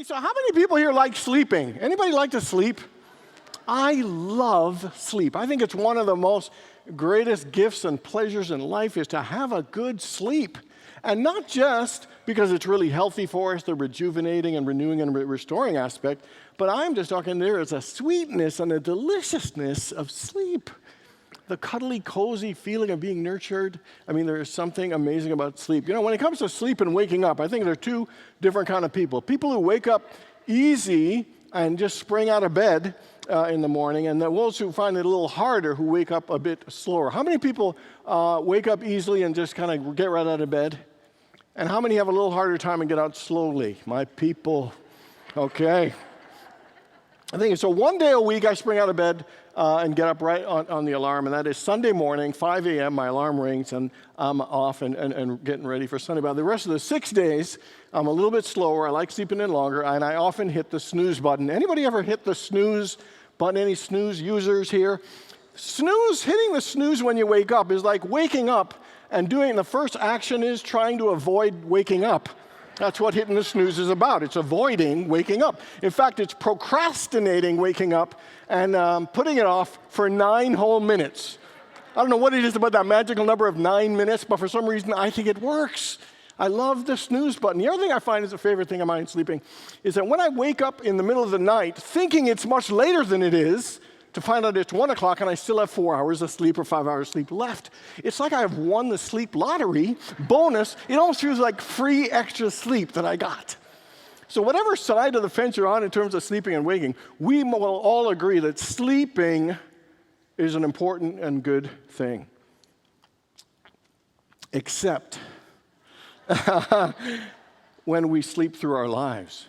Hey, so how many people here like sleeping? Anybody like to sleep? I love sleep. I think it's one of the most greatest gifts and pleasures in life is to have a good sleep. And not just because it's really healthy for us, the rejuvenating and renewing and restoring aspect, but I'm just talking there is a sweetness and a deliciousness of sleep. The cuddly, cozy feeling of being nurtured. I mean, there is something amazing about sleep. You know, when it comes to sleep and waking up, I think there are two different kind of people. People who wake up easy and just spring out of bed in the morning, and those who find it a little harder, who wake up a bit slower. How many people wake up easily and just kind of get right out of bed? And how many have a little harder time and get out slowly? My people. Okay. I think so. One day a week, I spring out of bed and get up right on the alarm, and that is Sunday morning, 5 a.m., my alarm rings, and I'm off and getting ready for Sunday. But the rest of the 6 days, I'm a little bit slower. I like sleeping in longer, and I often hit the snooze button. Anybody ever hit the snooze button? Any snooze users here? Hitting the snooze when you wake up is like waking up and the first action is trying to avoid waking up. That's what hitting the snooze is about. It's avoiding waking up. In fact, it's procrastinating waking up and putting it off for 9 whole minutes. I don't know what it is about that magical number of 9 minutes, but for some reason, I think it works. I love the snooze button. The other thing I find is a favorite thing of mine sleeping is that when I wake up in the middle of the night thinking it's much later than it is, to find out it's 1 o'clock and I still have 4 hours of sleep or 5 hours of sleep left. It's like I've won the sleep lottery bonus. It almost feels like free extra sleep that I got. So whatever side of the fence you're on in terms of sleeping and waking, we will all agree that sleeping is an important and good thing. Except when we sleep through our lives.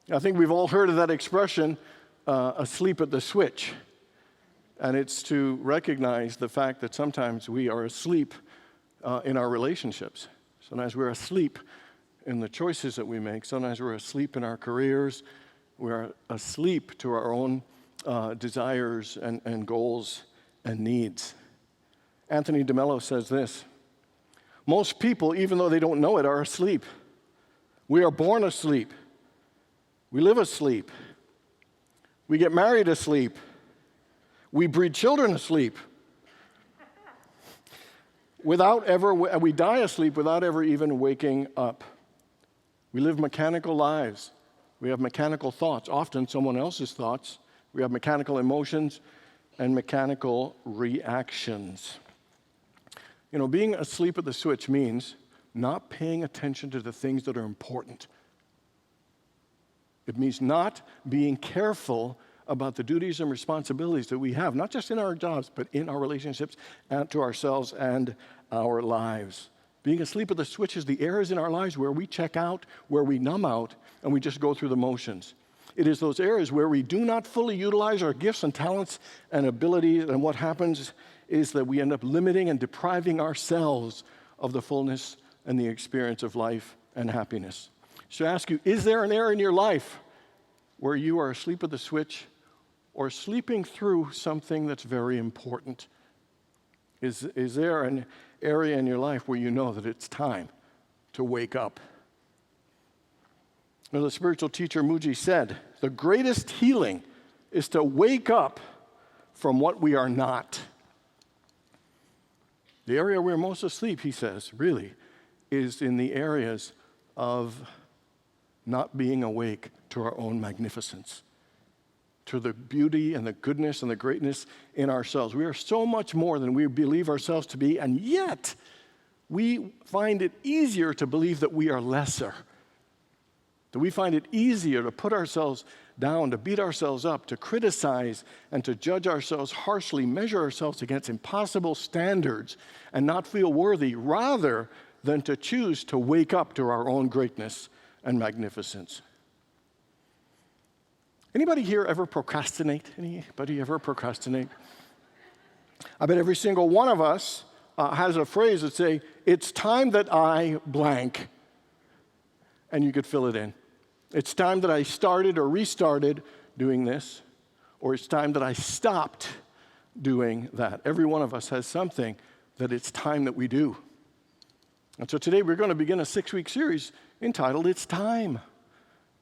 I think we've all heard of that expression, asleep at the switch. And it's to recognize the fact that sometimes we are asleep in our relationships. Sometimes we're asleep in the choices that we make. Sometimes we're asleep in our careers. We're asleep to our own desires and goals and needs. Anthony DeMello says this: most people, even though they don't know it, are asleep. We are born asleep. We live asleep. We get married asleep. We breed children asleep. We die asleep without ever even waking up. We live mechanical lives. We have mechanical thoughts, often someone else's thoughts. We have mechanical emotions and mechanical reactions. You know, being asleep at the switch means not paying attention to the things that are important. It means not being careful about the duties and responsibilities that we have, not just in our jobs, but in our relationships and to ourselves and our lives. Being asleep at the switch is the areas in our lives where we check out, where we numb out, and we just go through the motions. It is those areas where we do not fully utilize our gifts and talents and abilities, and what happens is that we end up limiting and depriving ourselves of the fullness and the experience of life and happiness. So I ask you, is there an area in your life where you are asleep at the switch or sleeping through something that's very important? Is there an area in your life where you know that it's time to wake up? Now, the spiritual teacher Muji said, the greatest healing is to wake up from what we are not. The area we're most asleep, he says, really, is in the areas of not being awake to our own magnificence, to the beauty and the goodness and the greatness in ourselves. We are so much more than we believe ourselves to be, and yet we find it easier to believe that we are lesser. That we find it easier to put ourselves down, to beat ourselves up, to criticize and to judge ourselves harshly, measure ourselves against impossible standards, and not feel worthy, rather than to choose to wake up to our own greatness and magnificence. Anybody here ever procrastinate? Anybody ever procrastinate? I bet every single one of us has a phrase that say, it's time that I blank, and you could fill it in. It's time that I started or restarted doing this, or it's time that I stopped doing that. Every one of us has something that it's time that we do. And so today we're going to begin a 6-week series entitled It's Time.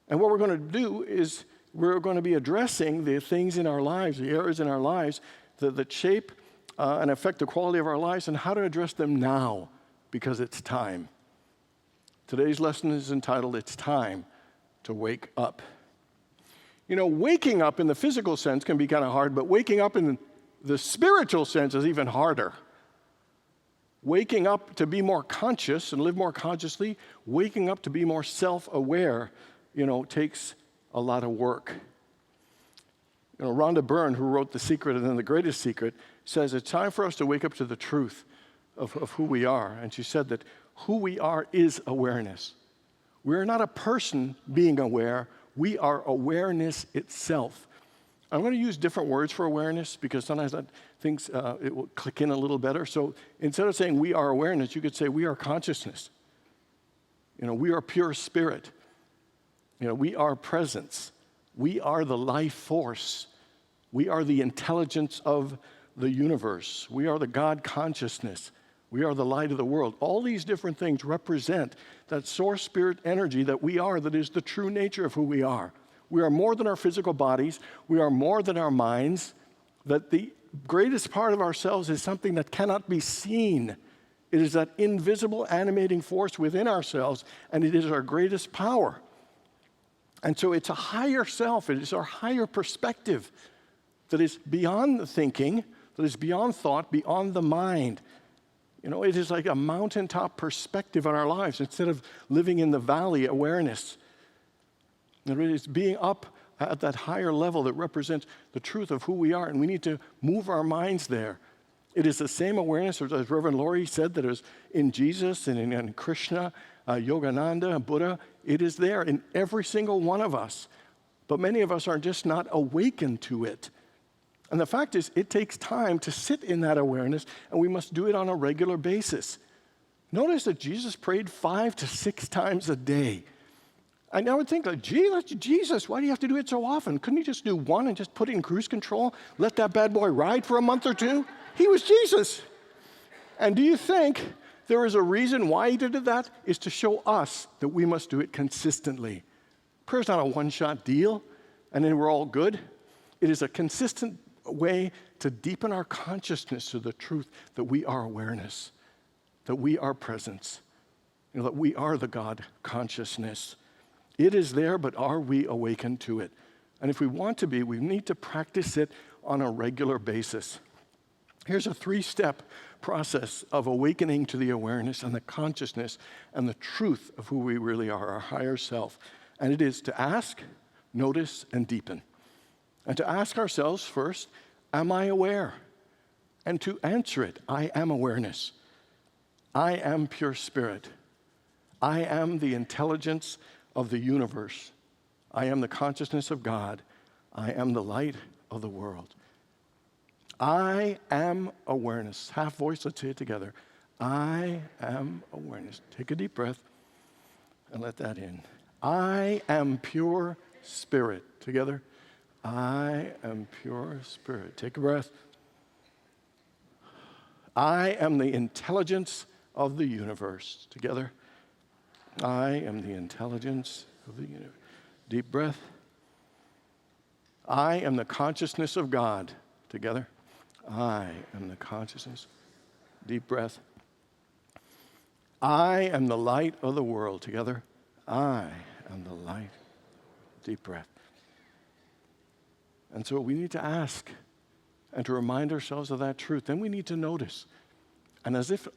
And what we're going to do is we're going to be addressing the things in our lives, the areas in our lives that shape and affect the quality of our lives, and how to address them now, because it's time. Today's lesson is entitled, It's Time to Wake Up. You know, waking up in the physical sense can be kind of hard, but waking up in the spiritual sense is even harder. Waking up to be more conscious and live more consciously, waking up to be more self-aware, takes a lot of work. Rhonda Byrne, who wrote The Secret and then The Greatest Secret, says it's time for us to wake up to the truth of who we are. And she said that who we are is awareness. We're not a person being aware. We are awareness itself. I'm going to use different words for awareness because sometimes it will click in a little better. So instead of saying we are awareness, you could say we are consciousness. We are pure spirit. We are presence. We are the life force. We are the intelligence of the universe. We are the God consciousness. We are the light of the world. All these different things represent that source spirit energy that we are, that is the true nature of who we are. We are more than our physical bodies. We are more than our minds. That the greatest part of ourselves is something that cannot be seen. It is that invisible animating force within ourselves, and it is our greatest power. And so it's a higher self. It is our higher perspective that is beyond the thinking, that is beyond thought, beyond the mind. It is like a mountaintop perspective on our lives instead of living in the valley awareness. It is being up at that higher level that represents the truth of who we are, and we need to move our minds there. It is the same awareness, as Reverend Laurie said, that is in Jesus and in Krishna, Yogananda, and Buddha. It is there in every single one of us. But many of us are just not awakened to it. And the fact is, it takes time to sit in that awareness, and we must do it on a regular basis. Notice that Jesus prayed 5 to 6 times a day. And I would think, Jesus, why do you have to do it so often? Couldn't you just do one and just put it in cruise control? Let that bad boy ride for a month or two? He was Jesus. And do you think there is a reason why he did that? Is to show us that we must do it consistently. Prayer's not a one-shot deal, and then we're all good. It is a consistent way to deepen our consciousness to the truth that we are awareness, that we are presence, that we are the God consciousness. It is there, but are we awakened to it? And if we want to be, we need to practice it on a regular basis. Here's a 3-step process of awakening to the awareness and the consciousness and the truth of who we really are, our higher self. And it is to ask, notice, and deepen. And to ask ourselves first, am I aware? And to answer it, I am awareness. I am pure spirit. I am the intelligence of the universe. I am the consciousness of God. I am the light of the world. I am awareness. Half voice, let's say it together. I am awareness. Take a deep breath and let that in. I am pure spirit. Together. I am pure spirit. Take a breath. I am the intelligence of the universe. Together. I am the intelligence of the universe. Deep breath. I am the consciousness of God. Together. I am the consciousness. Deep breath. I am the light of the world. Together. I am the light. Deep breath. And so we need to ask and to remind ourselves of that truth. Then we need to notice. And as if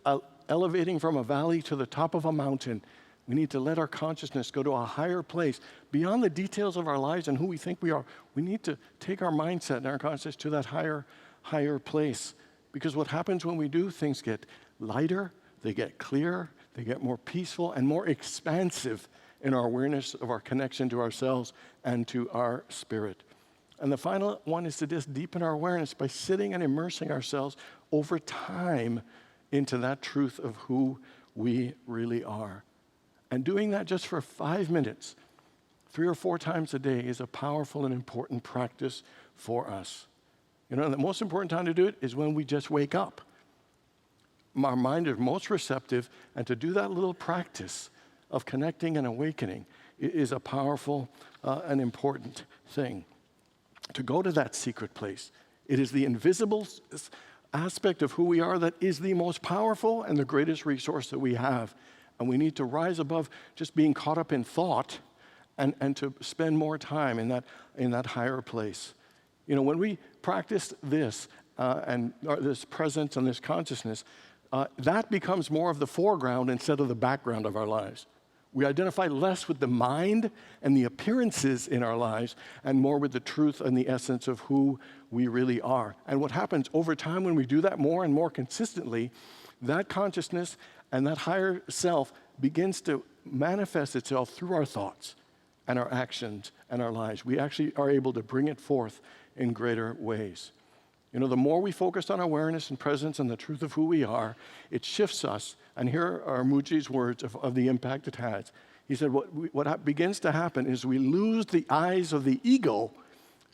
elevating from a valley to the top of a mountain, we need to let our consciousness go to a higher place beyond the details of our lives and who we think we are. We need to take our mindset and our consciousness to that higher place. Because what happens when we do, things get lighter, they get clearer, they get more peaceful and more expansive in our awareness of our connection to ourselves and to our spirit. And the final one is to just deepen our awareness by sitting and immersing ourselves over time into that truth of who we really are. And doing that just for 5 minutes, 3 or 4 times a day, is a powerful and important practice for us. The most important time to do it is when we just wake up. Our mind is most receptive, and to do that little practice of connecting and awakening is a powerful and important thing. To go to that secret place. It is the invisible aspect of who we are that is the most powerful and the greatest resource that we have. And we need to rise above just being caught up in thought and to spend more time in that higher place. You know, when we practice this and this presence and this consciousness, that becomes more of the foreground instead of the background of our lives. We identify less with the mind and the appearances in our lives and more with the truth and the essence of who we really are. And what happens over time when we do that more and more consistently, that consciousness and that higher self begins to manifest itself through our thoughts and our actions and our lives. We actually are able to bring it forth in greater ways. You know, the more we focus on awareness and presence and the truth of who we are, it shifts us. And here are Muji's words of the impact it has. He said, what begins to happen is we lose the eyes of the ego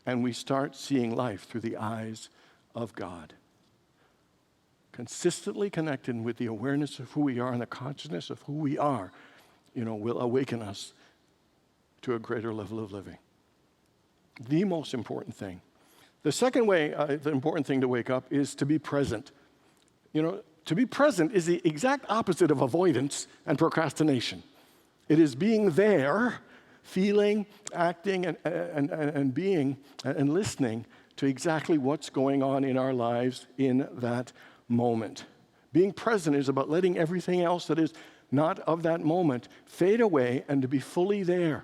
and we start seeing life through the eyes of God. Consistently connected with the awareness of who we are and the consciousness of who we are, you know, will awaken us to a greater level of living. The most important thing. The second way, the important thing to wake up is to be present. You know, to be present is the exact opposite of avoidance and procrastination. It is being there, feeling, acting, and being, and listening to exactly what's going on in our lives in that moment. Being present is about letting everything else that is not of that moment fade away and to be fully there.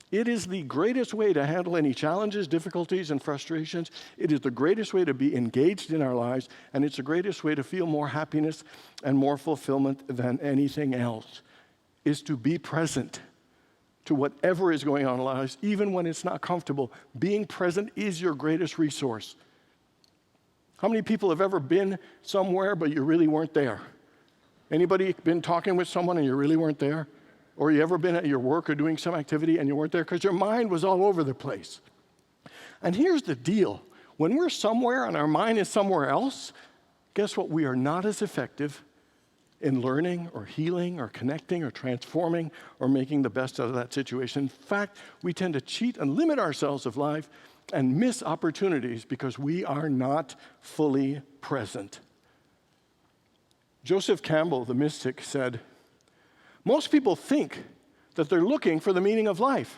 It is the greatest way to handle any challenges, difficulties, and frustrations. It is the greatest way to be engaged in our lives, and it's the greatest way to feel more happiness and more fulfillment than anything else, is to be present to whatever is going on in our lives, even when it's not comfortable. Being present is your greatest resource. How many people have ever been somewhere, but you really weren't there? Anybody been talking with someone and you really weren't there? Or you ever been at your work or doing some activity and you weren't there because your mind was all over the place? And here's the deal. When we're somewhere and our mind is somewhere else, guess what? We are not as effective in learning or healing or connecting or transforming or making the best out of that situation. In fact, we tend to cheat and limit ourselves of life and miss opportunities because we are not fully present. Joseph Campbell, the mystic, said, most people think that they're looking for the meaning of life,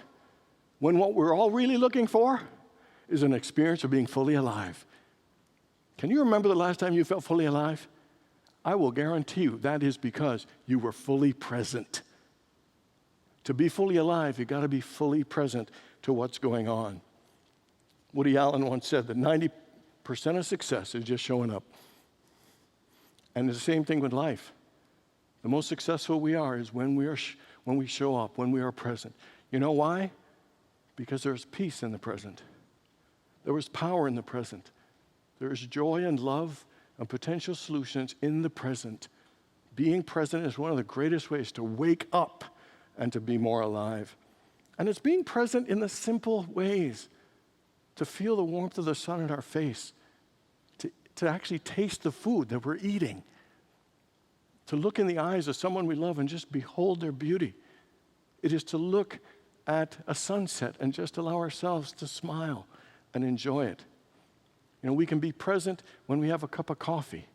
when what we're all really looking for is an experience of being fully alive. Can you remember the last time you felt fully alive? I will guarantee you that is because you were fully present. To be fully alive, you've got to be fully present to what's going on. Woody Allen once said that 90% of success is just showing up. And it's the same thing with life. The most successful we are is when we show up, when we are present. You know why? Because there's peace in the present. There is power in the present. There is joy and love and potential solutions in the present. Being present is one of the greatest ways to wake up and to be more alive. And it's being present in the simple ways, to feel the warmth of the sun in our face, to actually taste the food that we're eating, to look in the eyes of someone we love and just behold their beauty. It is to look at a sunset and just allow ourselves to smile and enjoy it. You know, we can be present when we have a cup of coffee,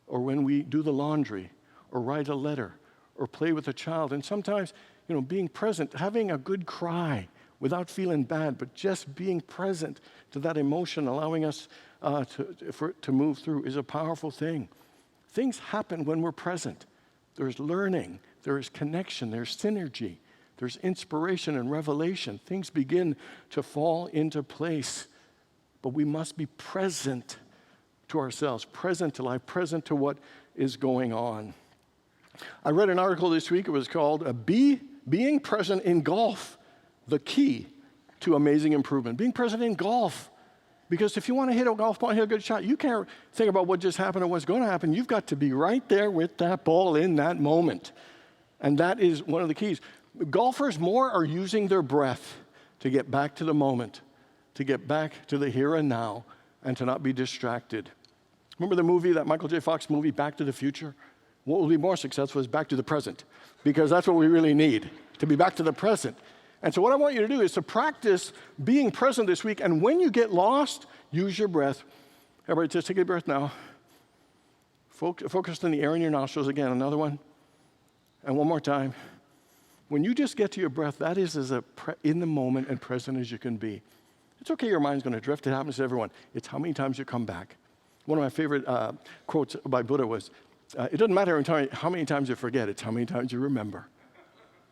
or when we do the laundry, or write a letter, or play with a child. And sometimes, you know, being present, having a good cry without feeling bad, but just being present to that emotion, allowing us to move through, is a powerful thing. Things happen when we're present. There's learning, there's connection, there's synergy, there's inspiration and revelation. Things begin to fall into place. But we must be present to ourselves, present to life, present to what is going on. I read an article this week. It was called Being Present in Golf, the Key to Amazing Improvement. Being present in golf. Because if you want to hit a golf ball and hit a good shot, you can't think about what just happened or what's going to happen. You've got to be right there with that ball in that moment. And that is one of the keys. Golfers more are using their breath to get back to the moment, to get back to the here and now, and to not be distracted. Remember the movie, that Michael J. Fox movie, Back to the Future? What will be more successful is Back to the Present, because that's what we really need, to be back to the present. And so what I want you to do is to practice being present this week. And when you get lost, use your breath. Everybody, just take a breath now. Focus on the air in your nostrils. Again, another one. And one more time. When you just get to your breath, that is as in the moment and present as you can be. It's okay, your mind's going to drift. It happens to everyone. It's how many times you come back. One of my favorite quotes by Buddha was, it doesn't matter how many times you forget, it's how many times you remember.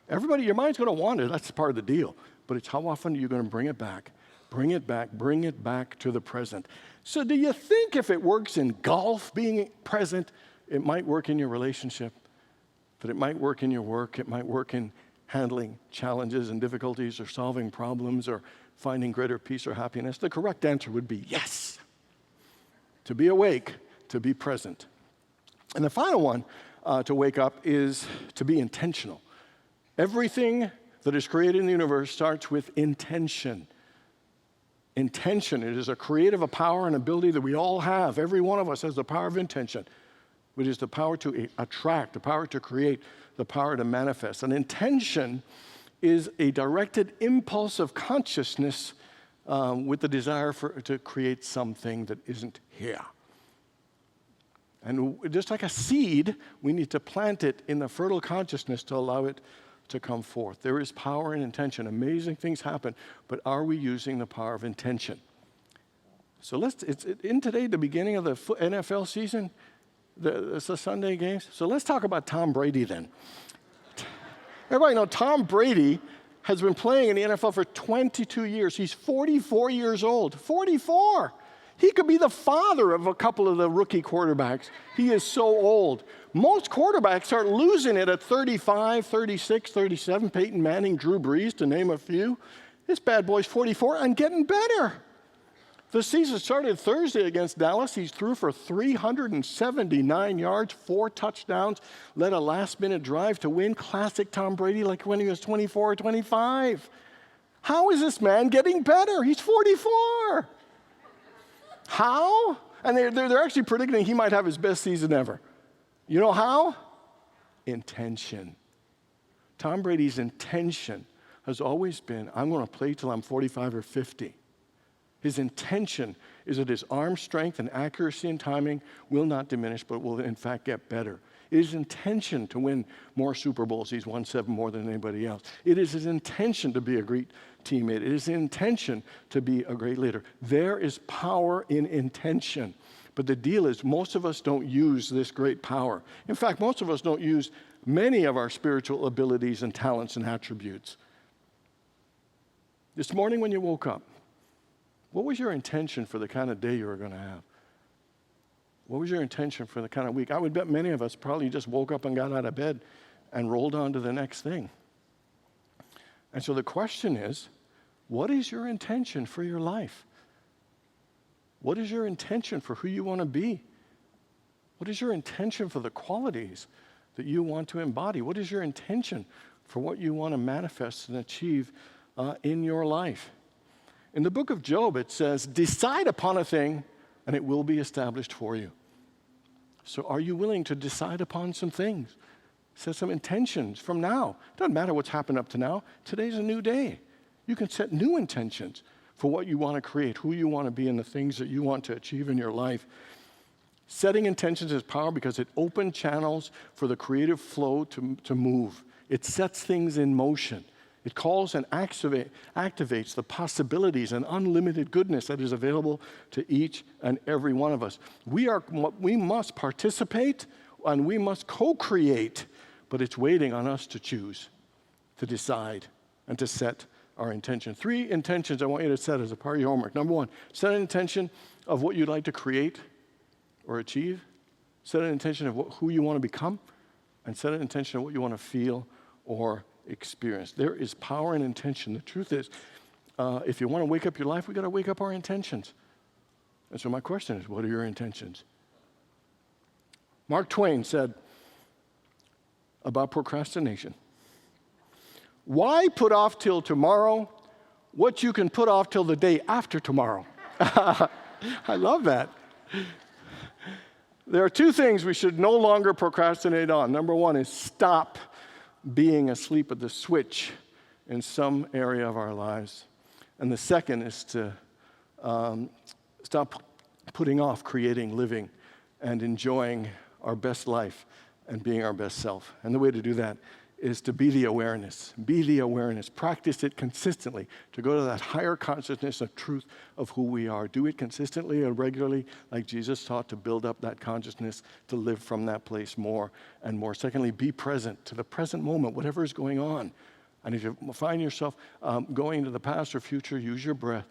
Everybody, your mind's going to wander. That's part of the deal. But it's how often you're going to bring it back. Bring it back to the present. So do you think if it works in golf, being present, it might work in your relationship? That it might work in your work, it might work in handling challenges and difficulties or solving problems or finding greater peace or happiness? The correct answer would be yes. To be awake, to be present. And the final one to wake up is to be intentional. Everything that is created in the universe starts with intention. Intention, it is a creative power and ability that we all have. Every one of us has the power of intention, which is the power to attract, the power to create, the power to manifest. And intention is a directed impulse of consciousness with the desire to create something that isn't here. And just like a seed, we need to plant it in the fertile consciousness to allow it to come forth. There is power in intention. Amazing things happen, but are we using the power of intention? So it's in today, the beginning of the NFL season, it's the Sunday games. So let's talk about Tom Brady then. Everybody know Tom Brady has been playing in the NFL for 22 years. He's 44 years old. 44! He could be the father of a couple of the rookie quarterbacks. He is so old. Most quarterbacks start losing it at 35, 36, 37. Peyton Manning, Drew Brees, to name a few. This bad boy's 44 and getting better. The season started Thursday against Dallas. He's threw for 379 yards, 4 touchdowns, led a last-minute drive to win. Classic Tom Brady, like when he was 24 or 25. How is this man getting better? He's 44. How? And they're actually predicting he might have his best season ever. You know how? Intention. Tom Brady's intention has always been, I'm going to play till I'm 45 or 50. His intention is that his arm strength and accuracy and timing will not diminish, but will in fact get better. It is his intention to win more Super Bowls. He's won 7 more than anybody else. It is his intention to be a great teammate. It is his intention to be a great leader. There is power in intention. But the deal is most of us don't use this great power. In fact, most of us don't use many of our spiritual abilities and talents and attributes. This morning when you woke up, what was your intention for the kind of day you were going to have? What was your intention for the kind of week? I would bet many of us probably just woke up and got out of bed and rolled on to the next thing. And so the question is, what is your intention for your life? What is your intention for who you want to be? What is your intention for the qualities that you want to embody? What is your intention for what you want to manifest and achieve in your life? In the book of Job, it says, decide upon a thing and it will be established for you. So are you willing to decide upon some things? Set some intentions from now. It doesn't matter what's happened up to now. Today's a new day. You can set new intentions for what you want to create, who you want to be, and the things that you want to achieve in your life. Setting intentions is power because it opens channels for the creative flow to move. It sets things in motion. It calls and activates the possibilities and unlimited goodness that is available to each and every one of us. We must participate and we must co-create, but it's waiting on us to choose, to decide, and to set our intention. 3 intentions I want you to set as a part of your homework. Number 1, set an intention of what you'd like to create or achieve. Set an intention of who you want to become, and set an intention of what you want to feel or experience. There is power in intention. The truth is, if you want to wake up your life, we've got to wake up our intentions. And so my question is, what are your intentions? Mark Twain said about procrastination, why put off till tomorrow what you can put off till the day after tomorrow? I love that. There are 2 things we should no longer procrastinate on. Number 1 is stop being asleep at the switch in some area of our lives. And the second is to stop putting off creating, living, and enjoying our best life and being our best self. And the way to do that is to be the awareness. Be the awareness. Practice it consistently to go to that higher consciousness of truth of who we are. Do it consistently and regularly, like Jesus taught, to build up that consciousness, to live from that place more and more. Secondly, be present to the present moment, whatever is going on. And if you find yourself going into the past or future, use your breath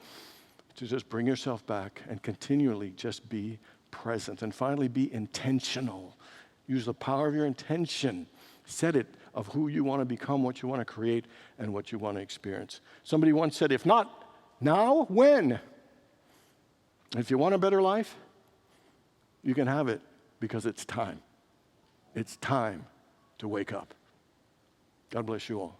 to just bring yourself back and continually just be present. And finally, be intentional. Use the power of your intention. Set it of who you want to become, what you want to create, and what you want to experience. Somebody once said, if not now, when? If you want a better life, you can have it because it's time. It's time to wake up. God bless you all.